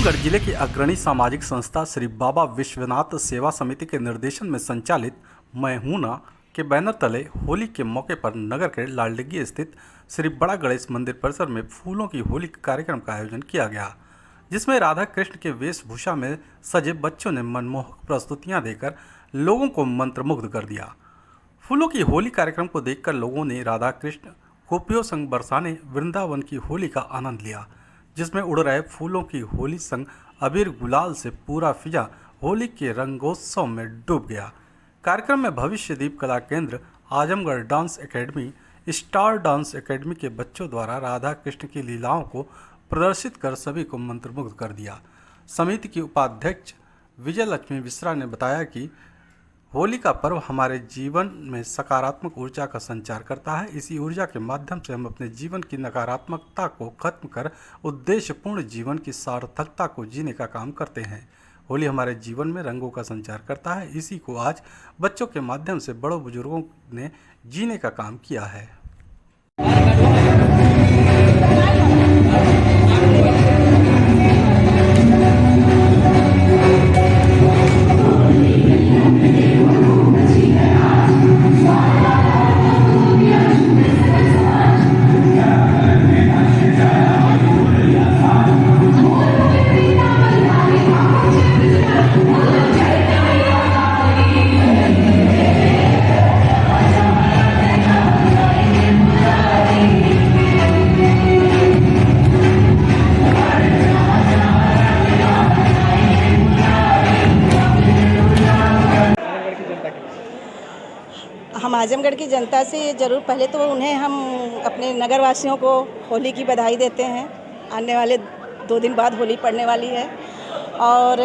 आजमगढ़ जिले की अग्रणी सामाजिक संस्था श्री बाबा विश्वनाथ सेवा समिति के निर्देशन में संचालित मैं हूं ना के बैनर तले होली के मौके पर नगर के लालडिग्गी स्थित श्री बड़ा गणेश मंदिर परिसर में फूलों की होली कार्यक्रम का आयोजन किया गया, जिसमें राधा कृष्ण के वेशभूषा में सजे बच्चों ने मनमोहक प्रस्तुतियां देकर लोगों को मंत्रमुग्ध कर दिया। फूलों की होली कार्यक्रम को देखकर लोगों ने राधा कृष्ण गोपियों संग बरसाने वृंदावन की होली का आनंद लिया, जिसमें उड़ रहे फूलों की होली संग अबीर गुलाल से पूरा फिजा होली के रंगोत्सव में डूब गया। कार्यक्रम में भविष्य दीप कला केंद्र, Azamgarh dance academy, star dance academy के बच्चों द्वारा राधा कृष्ण की लीलाओं को प्रदर्शित कर सभी को मंत्रमुग्ध कर दिया। समिति की उपाध्यक्ष विजय लक्ष्मी मिश्रा ने बताया कि होली का पर्व हमारे जीवन में सकारात्मक ऊर्जा का संचार करता है। इसी ऊर्जा के माध्यम से हम अपने जीवन की नकारात्मकता को खत्म कर उद्देश्यपूर्ण जीवन की सार्थकता को जीने का काम करते हैं। होली हमारे जीवन में रंगों का संचार करता है। इसी को आज बच्चों के माध्यम से बड़ों बुजुर्गों ने जीने का काम किया है। हम आजमगढ़ की जनता से ज़रूर पहले तो उन्हें हम अपने नगर वासियों को होली की बधाई देते हैं। आने वाले 2 दिन बाद होली पड़ने वाली है और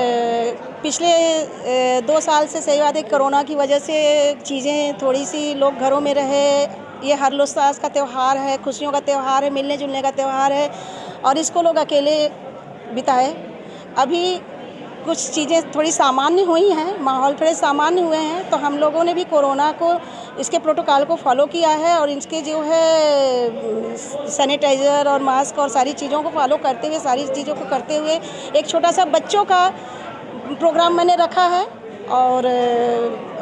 पिछले 2 साल से सही बात है, कोरोना की वजह से चीज़ें थोड़ी सी लोग घरों में रहे। ये हर्षोल्लास का त्यौहार है, खुशियों का त्यौहार है, मिलने जुलने का त्यौहार है और इसको लोग अकेले बिताए। अभी कुछ चीज़ें थोड़ी सामान्य हुई हैं, माहौल थोड़े सामान्य हुए हैं, तो हम लोगों ने भी कोरोना को, इसके प्रोटोकॉल को फॉलो किया है और इसके जो है सैनिटाइज़र और मास्क और सारी चीज़ों को फॉलो करते हुए, सारी चीज़ों को करते हुए एक छोटा सा बच्चों का प्रोग्राम मैंने रखा है और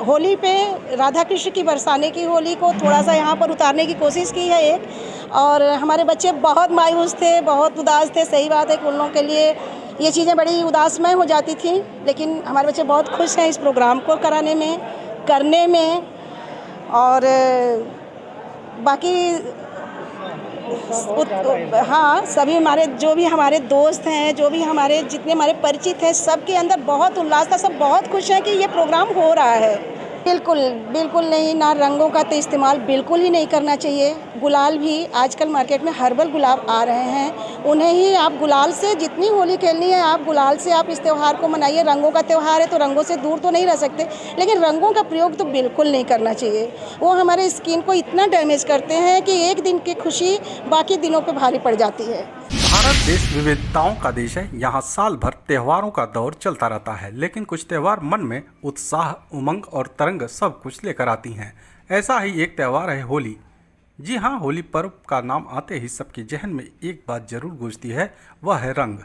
होली पे राधा कृष्ण की बरसाने की होली को थोड़ा सा यहाँ पर उतारने की कोशिश की है एक। और हमारे बच्चे बहुत मायूस थे, बहुत उदास थे। सही बात है कि उन लोगों के लिए ये चीज़ें बड़ी उदासमय हो जाती थी, लेकिन हमारे बच्चे बहुत खुश हैं इस प्रोग्राम को कराने में, करने में। और बाकी हाँ, सभी हमारे जो भी हमारे दोस्त हैं, जो भी हमारे जितने हमारे परिचित हैं, सबके अंदर बहुत उल्लास था। सब बहुत खुश हैं कि ये प्रोग्राम हो रहा है। बिल्कुल नहीं, ना रंगों का तो इस्तेमाल बिल्कुल ही नहीं करना चाहिए। गुलाल भी आजकल मार्केट में हर्बल गुलाब आ रहे हैं, उन्हें ही आप गुलाल से जितनी होली खेलनी है, आप गुलाल से आप इस त्यौहार को मनाइए। रंगों का त्यौहार है तो रंगों से दूर तो नहीं रह सकते, लेकिन रंगों का प्रयोग तो बिल्कुल नहीं करना चाहिए। वो हमारे स्किन को इतना डैमेज करते हैं कि एक दिन की खुशी बाकी दिनों पर भारी पड़ जाती है। भारत देश विविधताओं का देश है। यहाँ साल भर त्योहारों का दौर चलता रहता है, लेकिन कुछ त्योहार मन में उत्साह, उमंग और तरंग सब कुछ लेकर आती हैं। ऐसा ही एक त्यौहार है होली। जी हाँ, होली पर्व का नाम आते ही सबके जहन में एक बात जरूर गूंजती है, वह है रंग।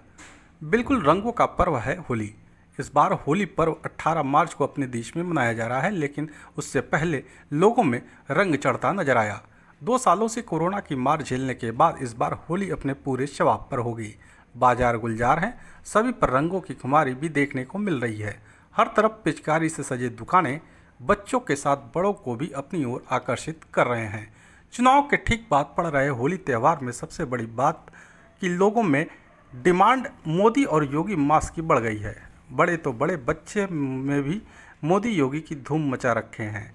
बिल्कुल, रंगों का पर्व है होली। इस बार होली पर्व 18 मार्च को अपने देश में मनाया जा रहा है, लेकिन उससे पहले लोगों में रंग चढ़ता नजर आया। 2 सालों से कोरोना की मार झेलने के बाद इस बार होली अपने पूरे शबाब पर होगी। बाजार गुलजार हैं, सभी पर रंगों की खुमारी भी देखने को मिल रही है। हर तरफ पिचकारी से सजे दुकानें बच्चों के साथ बड़ों को भी अपनी ओर आकर्षित कर रहे हैं। चुनाव के ठीक बाद पड़ रहे होली त्यौहार में सबसे बड़ी बात कि लोगों में डिमांड मोदी और योगी मास की बढ़ गई है। बड़े तो बड़े, बच्चे में भी मोदी योगी की धूम मचा रखे हैं।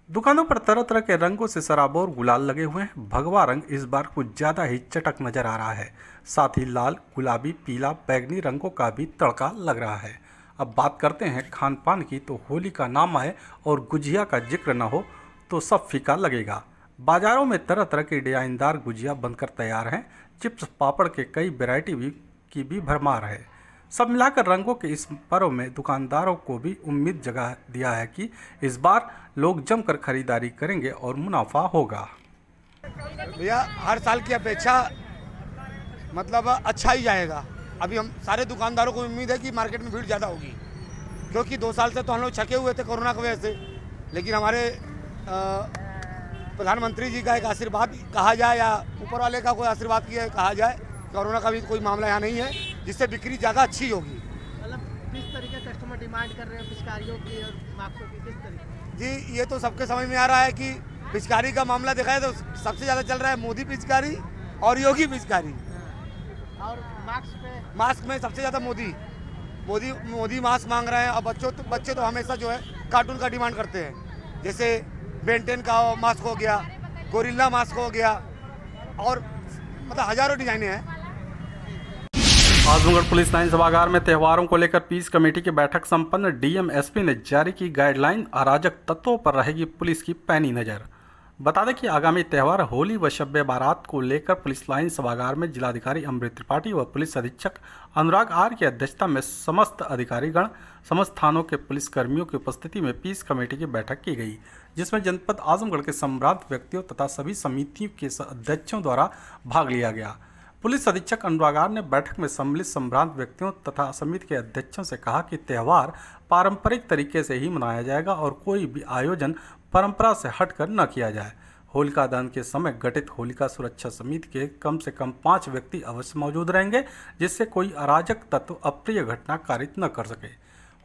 दुकानों पर तरह तरह के रंगों से सराबोर गुलाल लगे हुए हैं। भगवा रंग इस बार कुछ ज़्यादा ही चटक नजर आ रहा है। साथ ही लाल, गुलाबी, पीला, बैगनी रंगों का भी तड़का लग रहा है। अब बात करते हैं खान पान की, तो होली का नाम आए और गुजिया का जिक्र न हो तो सब फीका लगेगा। बाजारों में तरह तरह के डिजाइनदार गुजिया बनकर तैयार हैं। चिप्स, पापड़ के कई वैरायटी की भी भरमार है। सब मिलाकर रंगों के इस पर्व में दुकानदारों को भी उम्मीद जगा दिया है कि इस बार लोग जमकर खरीदारी करेंगे और मुनाफा होगा। भैया हर साल की अपेक्षा मतलब अच्छा ही जाएगा। अभी हम सारे दुकानदारों को उम्मीद है कि मार्केट में भीड़ ज़्यादा होगी, क्योंकि 2 साल से तो हम लोग छके हुए थे कोरोना की वजह से। लेकिन हमारे प्रधानमंत्री जी का एक आशीर्वाद कहा जाए या ऊपर वाले का कोई आशीर्वाद किया कहा जाए, कोरोना का भी कोई मामला यहाँ नहीं है, जिससे बिक्री ज़्यादा अच्छी होगी। मतलब किस तरीके कस्टमर डिमांड कर रहे हैं पिचकारियों की और मास्कों की, किस तरीके? जी, ये तो सबके समझ में आ रहा है कि पिचकारी का मामला देखा है तो सबसे ज़्यादा चल रहा है मोदी पिचकारी और योगी पिचकारी। और मास्क में सबसे ज़्यादा मोदी मास्क मांग रहे हैं। और बच्चे तो हमेशा जो है कार्टून का डिमांड करते हैं, जैसे बेंटेन का मास्क हो गया, गोरिल्ला मास्क हो गया, और मतलब हज़ारों डिजाइने हैं। आजमगढ़ पुलिस लाइन सभागार में त्योहारों को लेकर पीस कमेटी की बैठक संपन्न। डीएम एसपी ने जारी की गाइडलाइन, अराजक तत्वों पर रहेगी पुलिस की पैनी नजर। बता दें कि आगामी त्यौहार होली व शब बारात को लेकर पुलिस लाइन सभागार में जिलाधिकारी अमृत त्रिपाठी व पुलिस अधीक्षक अनुराग आर की अध्यक्षता में समस्त अधिकारीगण, समस्त थानों के पुलिस कर्मियों की उपस्थिति में पीस कमेटी की बैठक की गई, जिसमें जनपद आजमगढ़ के सम्रांत व्यक्तियों तथा सभी समितियों के अध्यक्षों द्वारा भाग लिया गया। पुलिस अधीक्षक अनुराग आर ने बैठक में सम्मिलित सम्रांत व्यक्तियों तथा समिति के अध्यक्षों से कहा कि त्यौहार पारंपरिक तरीके से ही मनाया जाएगा और कोई भी आयोजन परंपरा से हटकर न किया जाए। होलिका दहन के समय गठित होलिका सुरक्षा समिति के कम से कम 5 व्यक्ति अवश्य मौजूद रहेंगे, जिससे कोई अराजक तत्व अप्रिय घटना कारित न कर सके।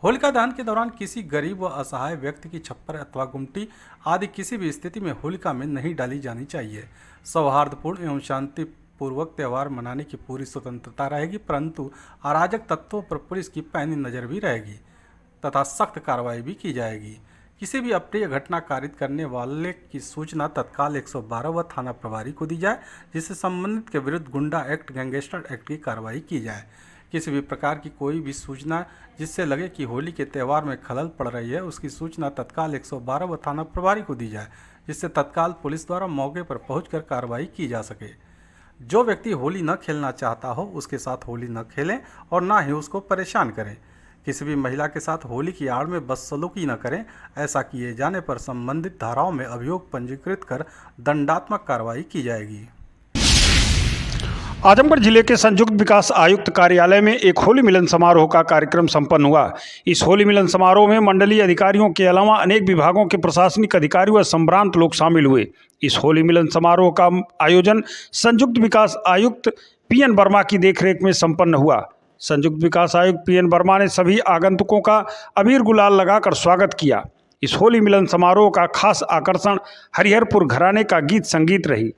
होलिका दहन के दौरान किसी गरीब व असहाय व्यक्ति की छप्पर अथवा गुमटी आदि किसी भी स्थिति में होलिका में नहीं डाली जानी चाहिए। सौहार्दपूर्ण एवं शांतिपूर्वक त्यौहार मनाने की पूरी स्वतंत्रता रहेगी, परंतु अराजक तत्वों पर पुलिस की पैनी नज़र भी रहेगी तथा सख्त कार्रवाई भी की जाएगी। किसी भी अप्रिय घटना कारित करने वाले की सूचना तत्काल 112 व थाना प्रभारी को दी जाए, जिससे संबंधित के विरुद्ध गुंडा एक्ट, गैंगस्टर एक्ट की कार्रवाई की जाए। किसी भी प्रकार की कोई भी सूचना जिससे लगे कि होली के त्यौहार में खलल पड़ रही है, उसकी सूचना तत्काल 112 व थाना प्रभारी को दी जाए, जिससे तत्काल पुलिस द्वारा मौके पर पहुंचकर कार्रवाई की जा सके। जो व्यक्ति होली न खेलना चाहता हो उसके साथ होली न खेलें और न ही उसको परेशान करें। किसी भी महिला के साथ होली की आड़ में बदसलूकी न करें। ऐसा किए जाने पर संबंधित धाराओं में अभियोग पंजीकृत कर दंडात्मक कार्रवाई की जाएगी। आजमगढ़ जिले के संयुक्त विकास आयुक्त कार्यालय में एक होली मिलन समारोह का कार्यक्रम संपन्न हुआ। इस होली मिलन समारोह में मंडलीय अधिकारियों के अलावा अनेक विभागों के प्रशासनिक अधिकारी व सम्भ्रांत लोग शामिल हुए। इस होली मिलन समारोह का आयोजन संयुक्त विकास आयुक्त पीएन वर्मा की देखरेख में संपन्न हुआ। संयुक्त विकास आयुक्त पीएन वर्मा ने सभी आगंतुकों का अबीर गुलाल लगाकर स्वागत किया। इस होली मिलन समारोह का खास आकर्षण हरिहरपुर घराने का गीत संगीत रही।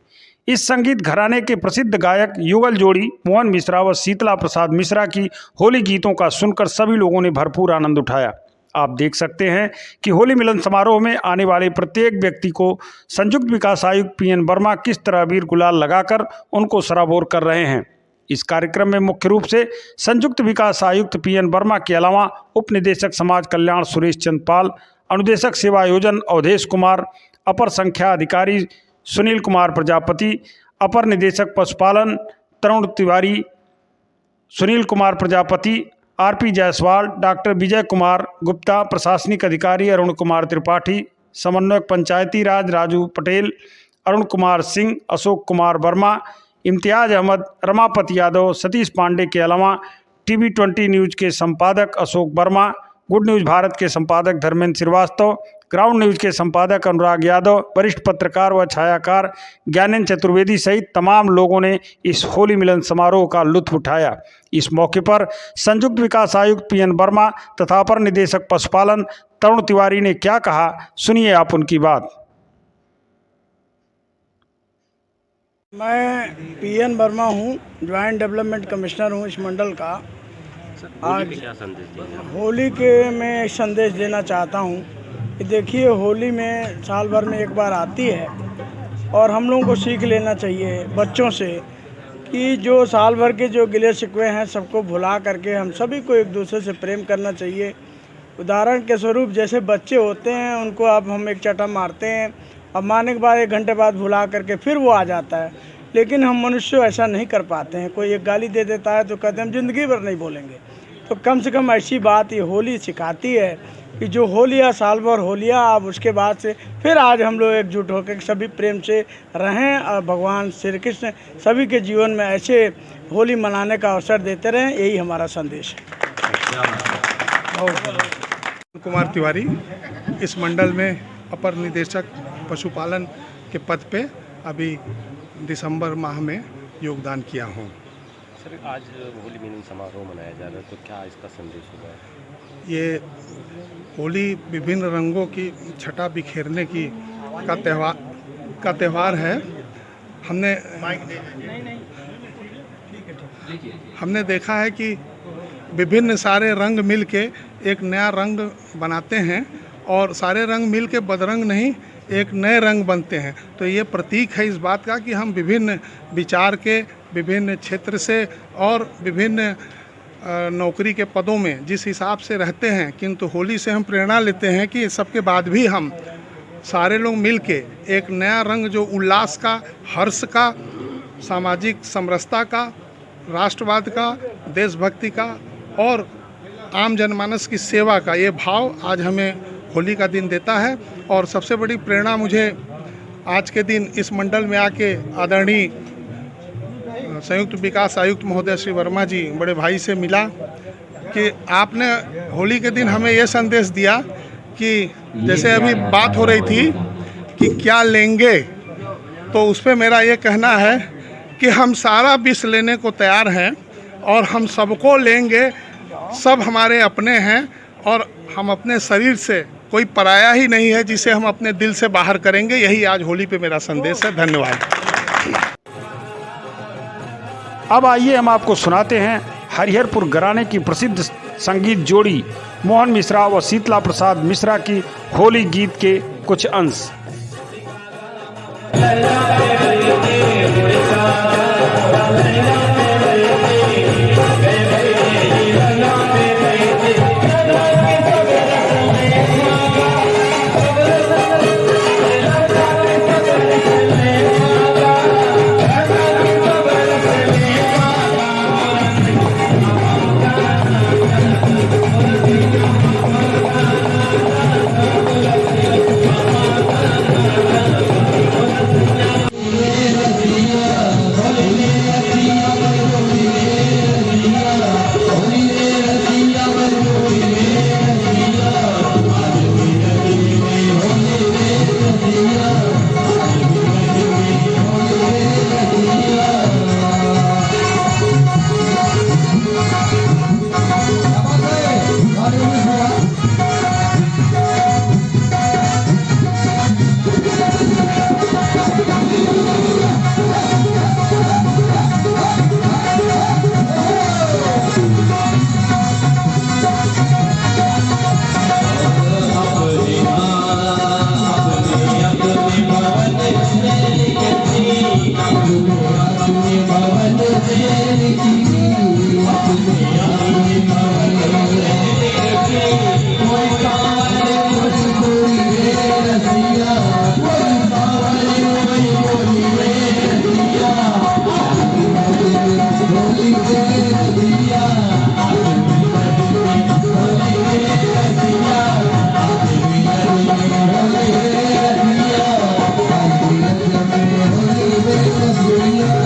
इस संगीत घराने के प्रसिद्ध गायक युगल जोड़ी मोहन मिश्रा व शीतला प्रसाद मिश्रा की होली गीतों का सुनकर सभी लोगों ने भरपूर आनंद उठाया। आप देख सकते हैं कि होली मिलन समारोह में आने वाले प्रत्येक व्यक्ति को संयुक्त विकास आयुक्त पीएन वर्मा किस तरह अबीर गुलाल लगाकर उनको सराबोर कर रहे हैं। इस कार्यक्रम में मुख्य रूप से संयुक्त विकास आयुक्त पीएन वर्मा के अलावा उप निदेशक समाज कल्याण सुरेश चंद पाल, अनुदेशक सेवा आयोजन अवधेश कुमार, अपर संख्या अधिकारी सुनील कुमार प्रजापति, अपर निदेशक पशुपालन तरुण तिवारी, सुनील कुमार प्रजापति, आरपी जायसवाल, डॉक्टर विजय कुमार गुप्ता, प्रशासनिक अधिकारी अरुण कुमार त्रिपाठी, समन्वयक पंचायती राज राजू पटेल, अरुण कुमार सिंह, अशोक कुमार वर्मा, इम्तियाज अहमद, रमापति यादव, सतीश पांडे के अलावा टीवी 20 न्यूज के संपादक अशोक वर्मा, गुड न्यूज भारत के संपादक धर्मेंद्र श्रीवास्तव, ग्राउंड न्यूज के संपादक अनुराग यादव, वरिष्ठ पत्रकार व छायाकार ज्ञानेंद्र चतुर्वेदी सहित तमाम लोगों ने इस होली मिलन समारोह का लुत्फ उठाया। इस मौके पर संयुक्त विकास आयुक्त पीएन वर्मा तथा अपर निदेशक पशुपालन तरुण तिवारी ने क्या कहा, सुनिए आप उनकी बात। मैं पीएन वर्मा हूँ, ज्वाइंट डेवलपमेंट कमिश्नर हूँ इस मंडल का। आज होली के मैं एक संदेश देना चाहता हूँ कि देखिए, होली में साल भर में एक बार आती है और हम लोगों को सीख लेना चाहिए बच्चों से कि जो साल भर के जो गिले शिकवे हैं सबको भुला करके हम सभी को एक दूसरे से प्रेम करना चाहिए। उदाहरण के स्वरूप जैसे बच्चे होते हैं उनको अब हम एक चटा मारते हैं और मारने के बाद 1 घंटे बाद भुला करके फिर वो आ जाता है, लेकिन हम मनुष्य ऐसा नहीं कर पाते हैं। कोई एक गाली दे देता है तो कहते हैं हम ज़िंदगी भर नहीं बोलेंगे। तो कम से कम ऐसी बात ये होली सिखाती है कि जो हो लिया साल भर हो लिया, अब उसके बाद से फिर आज हम लोग एकजुट होकर सभी प्रेम से रहें और भगवान श्री कृष्ण सभी के जीवन में ऐसे होली मनाने का अवसर देते रहें, यही हमारा संदेश है। कुमार तिवारी इस मंडल में अपर निदेशक पशुपालन के पद पे अभी दिसंबर माह में योगदान किया हूँ। सर, आज होली मिलन समारोह मनाया जा रहा है, तो क्या इसका संदेश होगा? ये होली विभिन्न रंगों की छटा बिखेरने की का त्यौहार है। हमने देखा है कि विभिन्न सारे रंग मिल के एक नया रंग बनाते हैं और सारे रंग मिल के बदरंग नहीं एक नए रंग बनते हैं। तो ये प्रतीक है इस बात का कि हम विभिन्न विचार के विभिन्न क्षेत्र से और विभिन्न नौकरी के पदों में जिस हिसाब से रहते हैं, किंतु होली से हम प्रेरणा लेते हैं कि सबके बाद भी हम सारे लोग मिल के एक नया रंग जो उल्लास का, हर्ष का, सामाजिक समरसता का, राष्ट्रवाद का, देशभक्ति का और आम जनमानस की सेवा का ये भाव आज हमें होली का दिन देता है। और सबसे बड़ी प्रेरणा मुझे आज के दिन इस मंडल में आके आदरणीय संयुक्त विकास आयुक्त महोदय श्री वर्मा जी बड़े भाई से मिला कि आपने होली के दिन हमें यह संदेश दिया कि जैसे अभी बात हो रही थी कि क्या लेंगे, तो उस पर मेरा ये कहना है कि हम सारा विष लेने को तैयार हैं और हम सबको लेंगे। सब हमारे अपने हैं और हम अपने शरीर से कोई पराया ही नहीं है जिसे हम अपने दिल से बाहर करेंगे। यही आज होली पे मेरा संदेश है। धन्यवाद। अब आइए हम आपको सुनाते हैं हरिहरपुर घराने की प्रसिद्ध संगीत जोड़ी मोहन मिश्रा व शीतला प्रसाद मिश्रा की होली गीत के कुछ अंश। Yeah.